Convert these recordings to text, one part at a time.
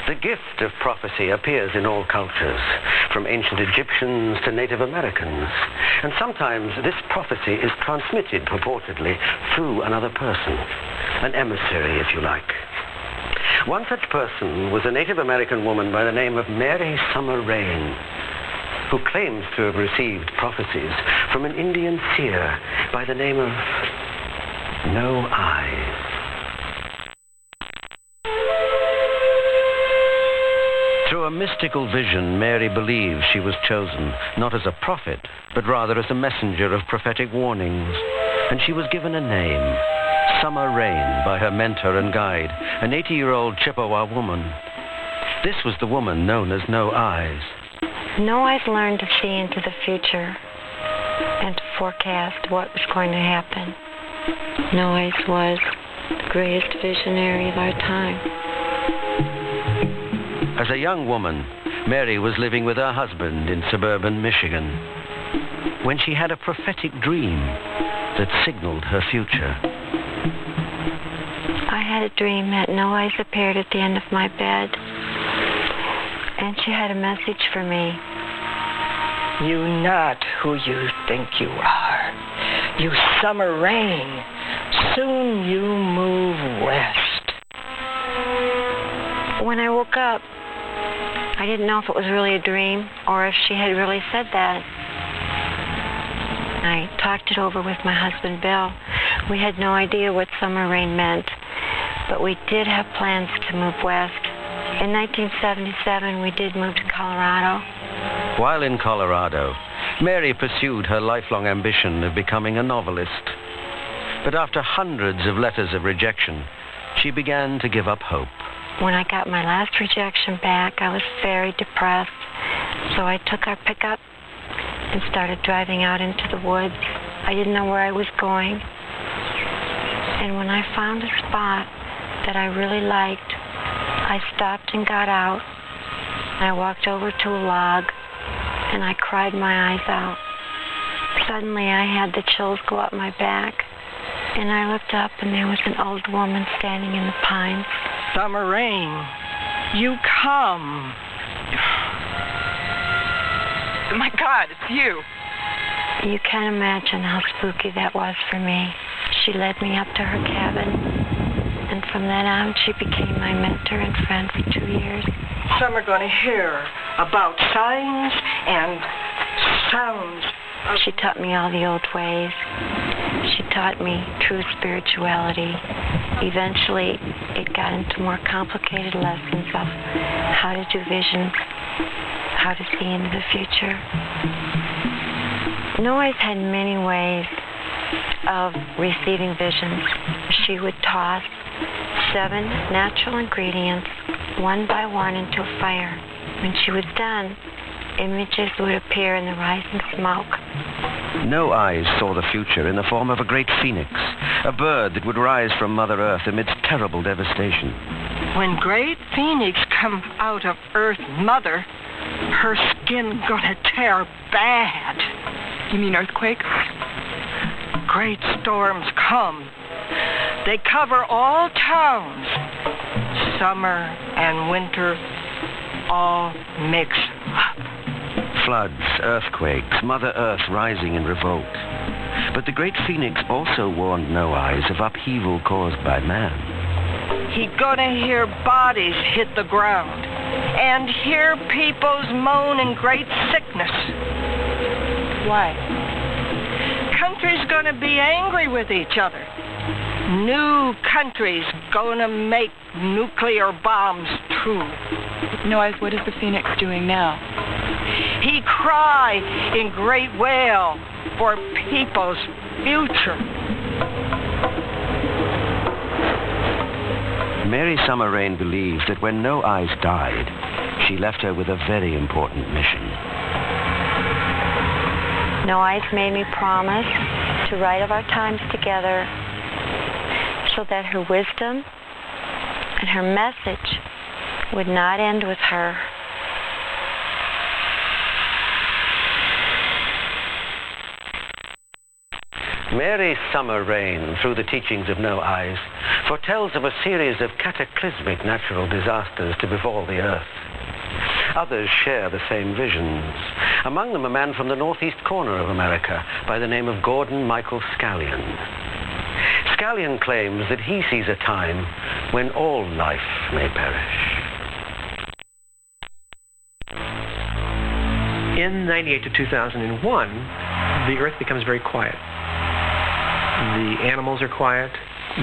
The gift of prophecy appears in all cultures, from ancient Egyptians to Native Americans. And sometimes this prophecy is transmitted purportedly through another person, an emissary, if you like. One such person was a Native American woman by the name of Mary Summer Rain, who claims to have received prophecies from an Indian seer by the name of No Eyes. Through a mystical vision, Mary believed she was chosen, not as a prophet, but rather as a messenger of prophetic warnings. And she was given a name, Summer Rain, by her mentor and guide, an 80-year-old Chippewa woman. This was the woman known as No Eyes. No Eyes learned to see into the future and to forecast what was going to happen. No Eyes was the greatest visionary of our time. As a young woman, Mary was living with her husband in suburban Michigan when she had a prophetic dream that signaled her future. I had a dream that No Eyes appeared at the end of my bed, and she had a message for me. You not who you think you are. You Summer Rain. Soon you move west. When I woke up, I didn't know if it was really a dream or if she had really said that. I talked it over with my husband, Bill. We had no idea what Summer Rain meant, but we did have plans to move west. In 1977, we did move to Colorado. While in Colorado, Mary pursued her lifelong ambition of becoming a novelist. But after hundreds of letters of rejection, she began to give up hope. When I got my last rejection back, I was very depressed. So I took our pickup and started driving out into the woods. I didn't know where I was going. And when I found a spot that I really liked, I stopped and got out. I walked over to a log and I cried my eyes out. Suddenly I had the chills go up my back, and I looked up and there was an old woman standing in the pines. Summer Rain, you come. My God, it's you. You can't imagine how spooky that was for me. She led me up to her cabin, and from then on, she became my mentor and friend for 2 years. Some are going to hear about signs and sounds. She taught me all the old ways. She taught me true spirituality. Eventually, it got into more complicated lessons of how to do visions, how to see into the future. No Eyes had many ways of receiving visions. She would toss 7 natural ingredients one by one into a fire. When she was done, images would appear in the rising smoke. No Eyes saw the future in the form of a great phoenix, a bird that would rise from Mother Earth amidst terrible devastation. When great phoenix come out of Earth Mother, her skin gonna tear bad. You mean earthquake? Great storms come. They cover all towns. Summer and winter all mix up. Floods, earthquakes, Mother Earth rising in revolt. But the great phoenix also warned No Eyes of upheaval caused by man. He gonna hear bodies hit the ground and hear people's moan in great sickness. Why? Countries gonna be angry with each other. New countries gonna make nuclear bombs too. No Eyes, what is the phoenix doing now? He cry in great wail for people's future. Mary Summer Rain believed that when No Eyes died, she left her with a very important mission. No Eyes made me promise to write of our times together so that her wisdom and her message would not end with her. Mary's summer rain, through the teachings of No Eyes, foretells of a series of cataclysmic natural disasters to befall the earth. Others share the same visions. Among them a man from the northeast corner of America by the name of Gordon Michael Scallion. Scallion claims that he sees a time when all life may perish. In 98 to 2001, the earth becomes very quiet. The animals are quiet.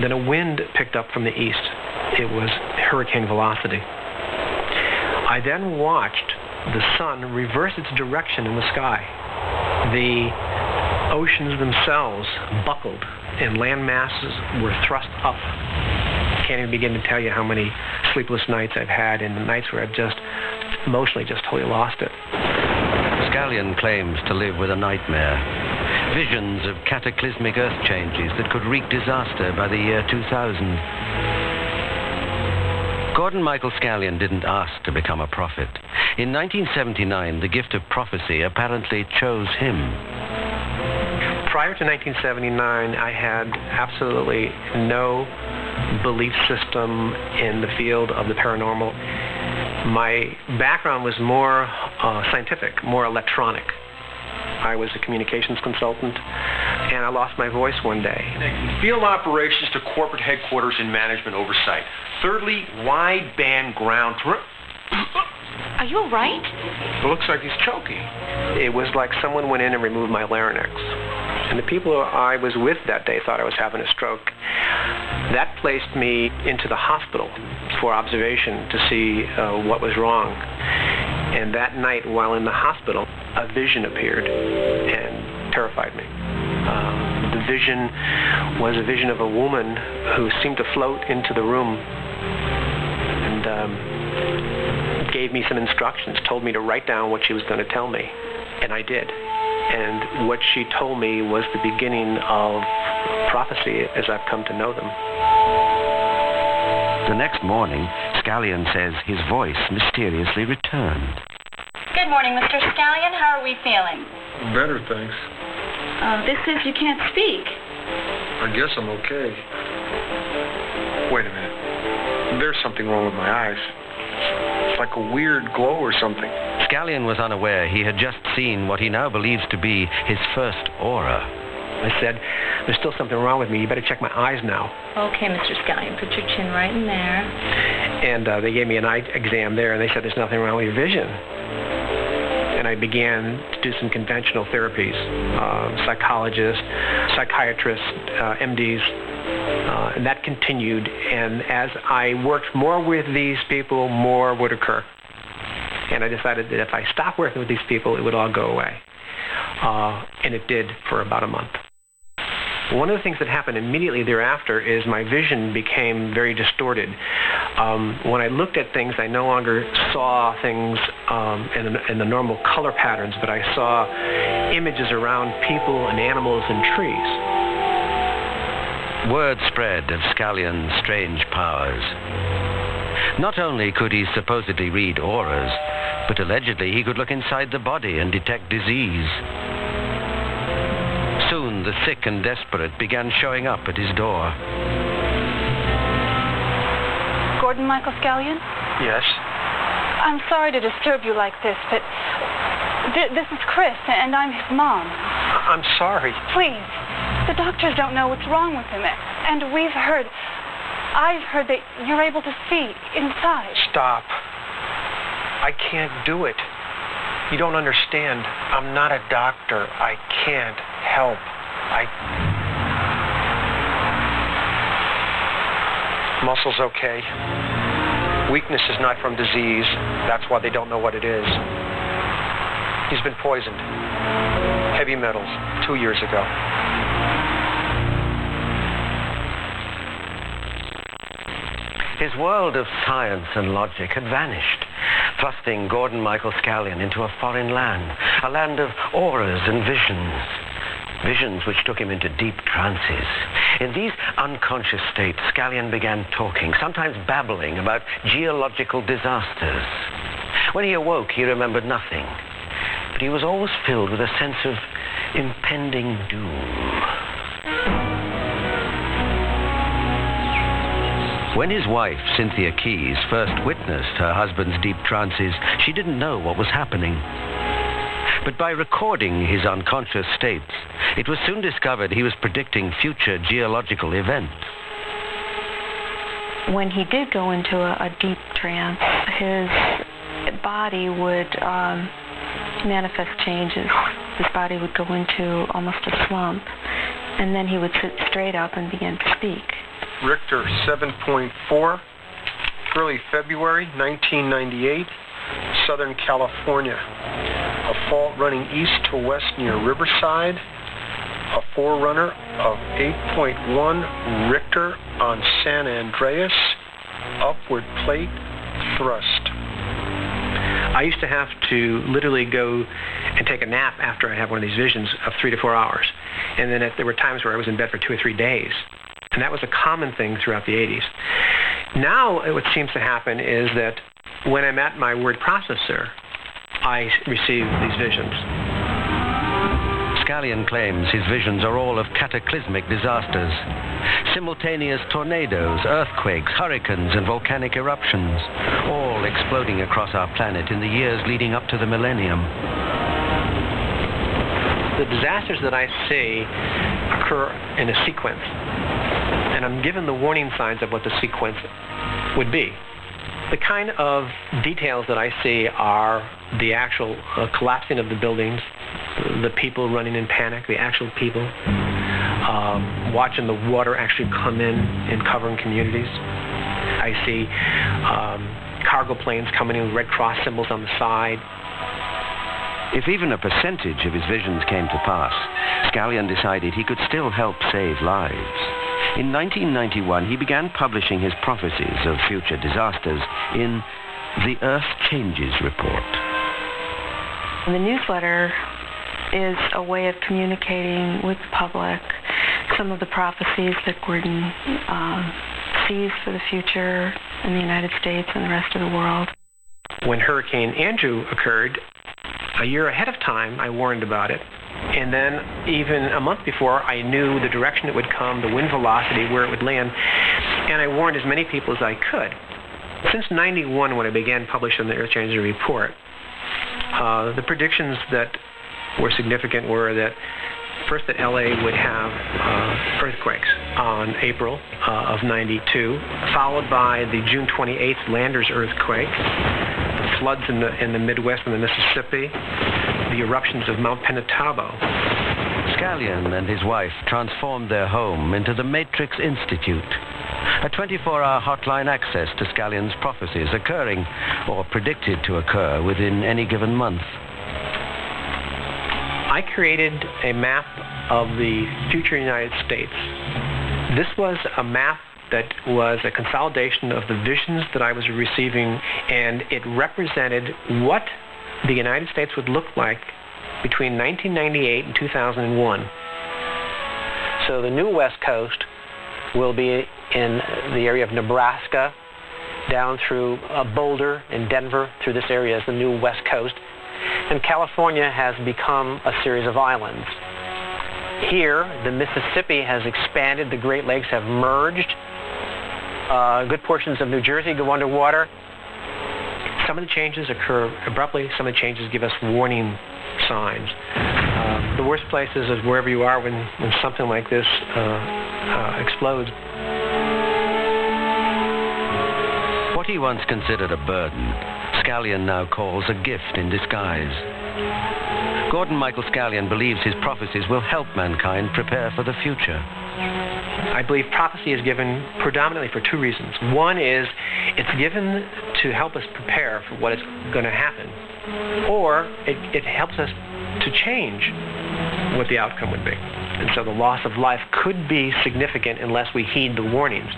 Then a wind picked up from the east. It was hurricane velocity. I then watched the sun reverse its direction in the sky. The oceans themselves buckled and land masses were thrust up. Can't even begin to tell you how many sleepless nights I've had, and the nights where I've just emotionally just totally lost it. Scallion claims to live with a nightmare. Visions of cataclysmic earth changes that could wreak disaster by the year 2000. Gordon Michael Scallion didn't ask to become a prophet. In 1979, the gift of prophecy apparently chose him. Prior to 1979, I had absolutely no belief system in the field of the paranormal. My background was more scientific, more electronic. I was a communications consultant, and I lost my voice one day. Field operations to corporate headquarters and management oversight. Thirdly, wideband ground... Are you all right? It looks like he's choking. It was like someone went in and removed my larynx. And the people I was with that day thought I was having a stroke. That placed me into the hospital for observation to see what was wrong. And that night, while in the hospital, a vision appeared and terrified me. The vision was a vision of a woman who seemed to float into the room and gave me some instructions, told me to write down what she was going to tell me. And I did. And what she told me was the beginning of prophecy as I've come to know them. The next morning, Scallion says his voice mysteriously returned. Good morning, Mr. Scallion. How are we feeling? Better, thanks. This says you can't speak. I guess I'm okay. Wait a minute. There's something wrong with my eyes. It's like a weird glow or something. Scallion was unaware he had just seen what he now believes to be his first aura. I said, there's still something wrong with me. You better check my eyes now. Okay, Mr. Scallion, put your chin right in there. And they gave me an eye exam there, and they said there's nothing wrong with your vision. And I began to do some conventional therapies, psychologists, psychiatrists, MDs, and that continued. And as I worked more with these people, more would occur. And I decided that if I stopped working with these people, it would all go away. And it did for about a month. One of the things that happened immediately thereafter is my vision became very distorted. When I looked at things, I no longer saw things in the normal color patterns, but I saw images around people and animals and trees. Word spread of Scallion's strange powers. Not only could he supposedly read auras, but allegedly he could look inside the body and detect disease. Soon the sick and desperate began showing up at his door. Gordon Michael Scallion? Yes? I'm sorry to disturb you like this, but this is Chris, and I'm his mom. I'm sorry. Please, the doctors don't know what's wrong with him, and I've heard that you're able to see inside. Stop. I can't do it. You don't understand. I'm not a doctor. I can't help. Muscle's okay. Weakness is not from disease. That's why they don't know what it is. He's been poisoned. Heavy metals 2 years ago. His world of science and logic had vanished, thrusting Gordon Michael Scallion into a foreign land, a land of auras and visions. Visions which took him into deep trances. In these unconscious states, Scallion began talking, sometimes babbling about geological disasters. When he awoke, he remembered nothing, but he was always filled with a sense of impending doom. When his wife, Cynthia Keyes, first witnessed her husband's deep trances, she didn't know what was happening. But by recording his unconscious states, it was soon discovered he was predicting future geological events. When he did go into a deep trance, his body would manifest changes. His body would go into almost a slump, and then he would sit straight up and begin to speak. Richter 7.4, early February 1998, Southern California. A fault running east to west near Riverside. A forerunner of 8.1 Richter on San Andreas. Upward plate thrust. I used to have to literally go and take a nap after I had one of these visions of 3 to 4 hours. And then there were times where I was in bed for 2 or 3 days. And that was a common thing throughout the 80s. Now, what seems to happen is that when I'm at my word processor, I receive these visions. Scallion claims his visions are all of cataclysmic disasters. Simultaneous tornadoes, earthquakes, hurricanes, and volcanic eruptions, all exploding across our planet in the years leading up to the millennium. The disasters that I see occur in a sequence, and I'm given the warning signs of what the sequence would be. The kind of details that I see are the actual collapsing of the buildings, the people running in panic, the actual people, watching the water actually come in and covering communities. I see cargo planes coming in with Red Cross symbols on the side. If even a percentage of his visions came to pass, Scallion decided he could still help save lives. In 1991, he began publishing his prophecies of future disasters in the Earth Changes Report. The newsletter is a way of communicating with the public some of the prophecies that Gordon sees for the future in the United States and the rest of the world. When Hurricane Andrew occurred, a year ahead of time, I warned about it. And then even a month before, I knew the direction it would come, the wind velocity, where it would land, and I warned as many people as I could. Since 91, when I began publishing the Earth Changes Report, the predictions that were significant were that first that LA would have earthquakes on April of 92, followed by the June 28th Landers earthquake, the floods in the Midwest and the Mississippi, the eruptions of Mount Pinatubo. Scallion and his wife transformed their home into the Matrix Institute, a 24-hour hotline access to Scallion's prophecies occurring or predicted to occur within any given month. I created a map of the future United States. This was a map that was a consolidation of the visions that I was receiving, and it represented what the United States would look like between 1998 and 2001. So the new West Coast will be in the area of Nebraska, down through Boulder and Denver, through this area is the new West Coast. And California has become a series of islands. Here, the Mississippi has expanded, the Great Lakes have merged. Good portions of New Jersey go underwater. Some of the changes occur abruptly. Some of the changes give us warning signs. The worst places is wherever you are when something like this explodes. What he once considered a burden, Scallion now calls a gift in disguise. Gordon Michael Scallion believes his prophecies will help mankind prepare for the future. I believe prophecy is given predominantly for two reasons. One is it's given to help us prepare for what is going to happen, or it helps us to change what the outcome would be. And so the loss of life could be significant unless we heed the warnings.